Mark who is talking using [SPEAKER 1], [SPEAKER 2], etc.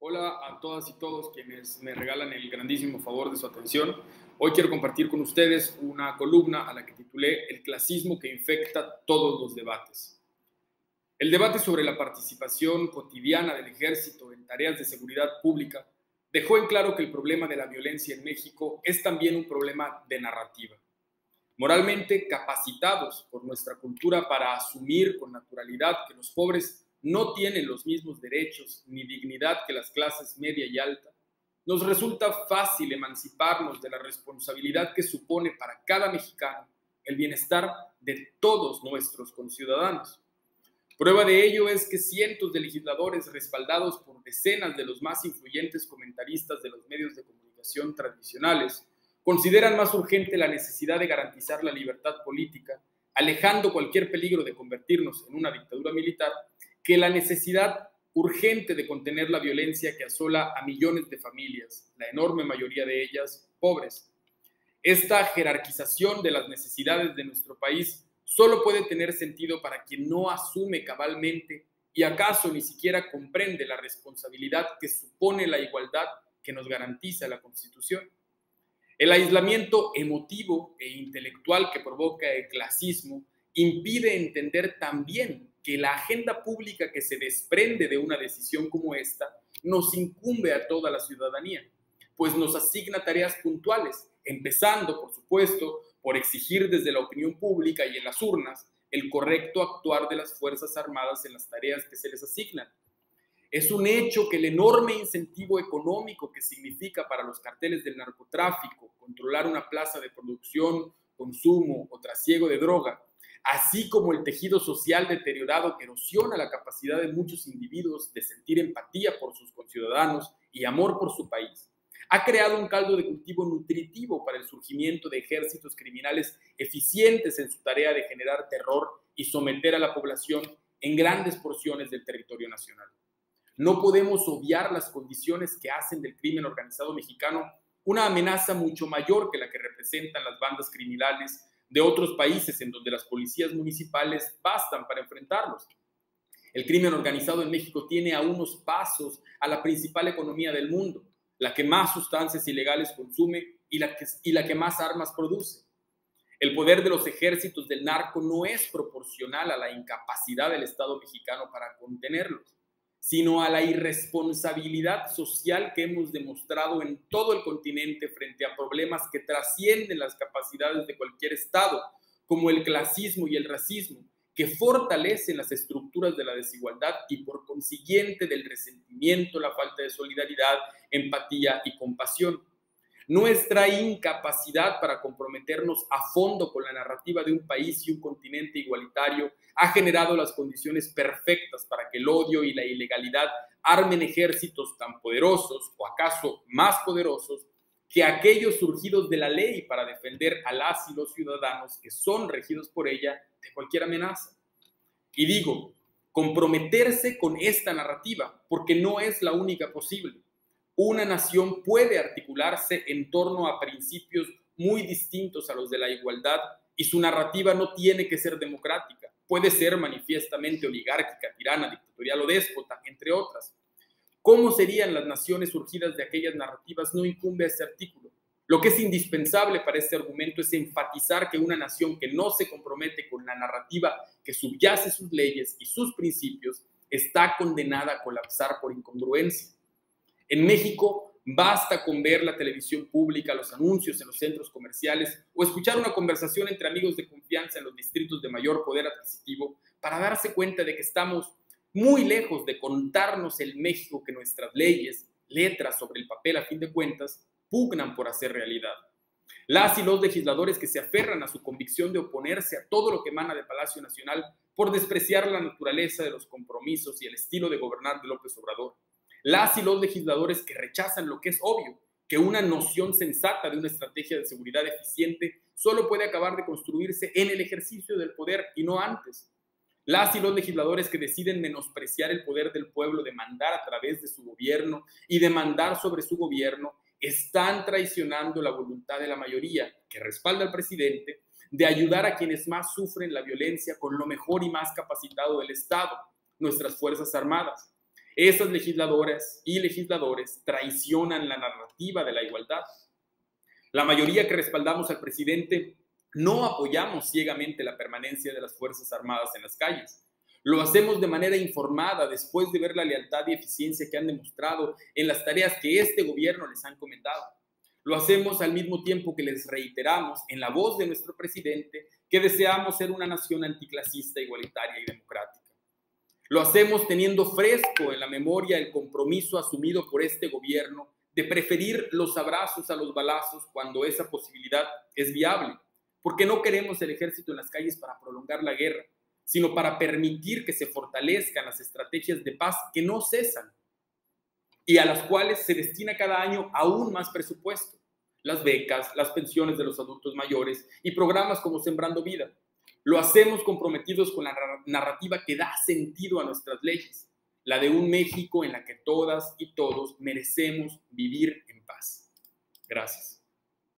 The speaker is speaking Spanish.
[SPEAKER 1] Hola a todas y todos quienes me regalan el grandísimo favor de su atención. Hoy quiero compartir con ustedes una columna a la que titulé El clasismo que infecta todos los debates. El debate sobre la participación cotidiana del ejército en tareas de seguridad pública dejó en claro que el problema de la violencia en México es también un problema de narrativa. Moralmente capacitados por nuestra cultura para asumir con naturalidad que los pobres no tienen los mismos derechos ni dignidad que las clases media y alta, nos resulta fácil emanciparnos de la responsabilidad que supone para cada mexicano el bienestar de todos nuestros conciudadanos. Prueba de ello es que cientos de legisladores respaldados por decenas de los más influyentes comentaristas de los medios de comunicación tradicionales consideran más urgente la necesidad de garantizar la libertad política, alejando cualquier peligro de convertirnos en una dictadura militar, que la necesidad urgente de contener la violencia que asola a millones de familias, la enorme mayoría de ellas pobres. Esta jerarquización de las necesidades de nuestro país solo puede tener sentido para quien no asume cabalmente y acaso ni siquiera comprende la responsabilidad que supone la igualdad que nos garantiza la Constitución. El aislamiento emotivo e intelectual que provoca el clasismo impide entender también que la agenda pública que se desprende de una decisión como esta nos incumbe a toda la ciudadanía, pues nos asigna tareas puntuales, empezando, por supuesto, por exigir desde la opinión pública y en las urnas el correcto actuar de las Fuerzas Armadas en las tareas que se les asignan. Es un hecho que el enorme incentivo económico que significa para los carteles del narcotráfico controlar una plaza de producción, consumo o trasiego de droga, así como el tejido social deteriorado que erosiona la capacidad de muchos individuos de sentir empatía por sus conciudadanos y amor por su país, ha creado un caldo de cultivo nutritivo para el surgimiento de ejércitos criminales eficientes en su tarea de generar terror y someter a la población en grandes porciones del territorio nacional. No podemos obviar las condiciones que hacen del crimen organizado mexicano una amenaza mucho mayor que la que representan las bandas criminales de otros países en donde las policías municipales bastan para enfrentarlos. El crimen organizado en México tiene a unos pasos a la principal economía del mundo, la que más sustancias ilegales consume y la que más armas produce. El poder de los ejércitos del narco no es proporcional a la incapacidad del Estado mexicano para contenerlos, sino a la irresponsabilidad social que hemos demostrado en todo el continente frente a problemas que trascienden las capacidades de cualquier Estado, como el clasismo y el racismo, que fortalecen las estructuras de la desigualdad y por consiguiente del resentimiento, la falta de solidaridad, empatía y compasión. Nuestra incapacidad para comprometernos a fondo con la narrativa de un país y un continente igualitario ha generado las condiciones perfectas para que el odio y la ilegalidad armen ejércitos tan poderosos, o acaso más poderosos, que aquellos surgidos de la ley para defender a las y los ciudadanos que son regidos por ella de cualquier amenaza. Y digo, comprometerse con esta narrativa, porque no es la única posible. Una nación puede articularse en torno a principios muy distintos a los de la igualdad y su narrativa no tiene que ser democrática. Puede ser manifiestamente oligárquica, tirana, dictatorial o déspota, entre otras. ¿Cómo serían las naciones surgidas de aquellas narrativas? No incumbe a este artículo. Lo que es indispensable para este argumento es enfatizar que una nación que no se compromete con la narrativa que subyace sus leyes y sus principios está condenada a colapsar por incongruencia. En México basta con ver la televisión pública, los anuncios en los centros comerciales o escuchar una conversación entre amigos de confianza en los distritos de mayor poder adquisitivo para darse cuenta de que estamos muy lejos de contarnos el México que nuestras leyes, letras sobre el papel a fin de cuentas, pugnan por hacer realidad. Las y los legisladores que se aferran a su convicción de oponerse a todo lo que emana de Palacio Nacional por despreciar la naturaleza de los compromisos y el estilo de gobernar de López Obrador. Las y los legisladores que rechazan lo que es obvio, que una noción sensata de una estrategia de seguridad eficiente solo puede acabar de construirse en el ejercicio del poder y no antes. Las y los legisladores que deciden menospreciar el poder del pueblo de mandar a través de su gobierno y de mandar sobre su gobierno están traicionando la voluntad de la mayoría que respalda al presidente de ayudar a quienes más sufren la violencia con lo mejor y más capacitado del Estado, nuestras Fuerzas Armadas. Esas legisladoras y legisladores traicionan la narrativa de la igualdad. La mayoría que respaldamos al presidente no apoyamos ciegamente la permanencia de las Fuerzas Armadas en las calles. Lo hacemos de manera informada después de ver la lealtad y eficiencia que han demostrado en las tareas que este gobierno les han encomendado. Lo hacemos al mismo tiempo que les reiteramos en la voz de nuestro presidente que deseamos ser una nación anticlasista, igualitaria y democrática. Lo hacemos teniendo fresco en la memoria el compromiso asumido por este gobierno de preferir los abrazos a los balazos cuando esa posibilidad es viable, porque no queremos el ejército en las calles para prolongar la guerra, sino para permitir que se fortalezcan las estrategias de paz que no cesan y a las cuales se destina cada año aún más presupuesto, las becas, las pensiones de los adultos mayores y programas como Sembrando Vida. Lo hacemos comprometidos con la narrativa que da sentido a nuestras leyes, la de un México en la que todas y todos merecemos vivir en paz. Gracias.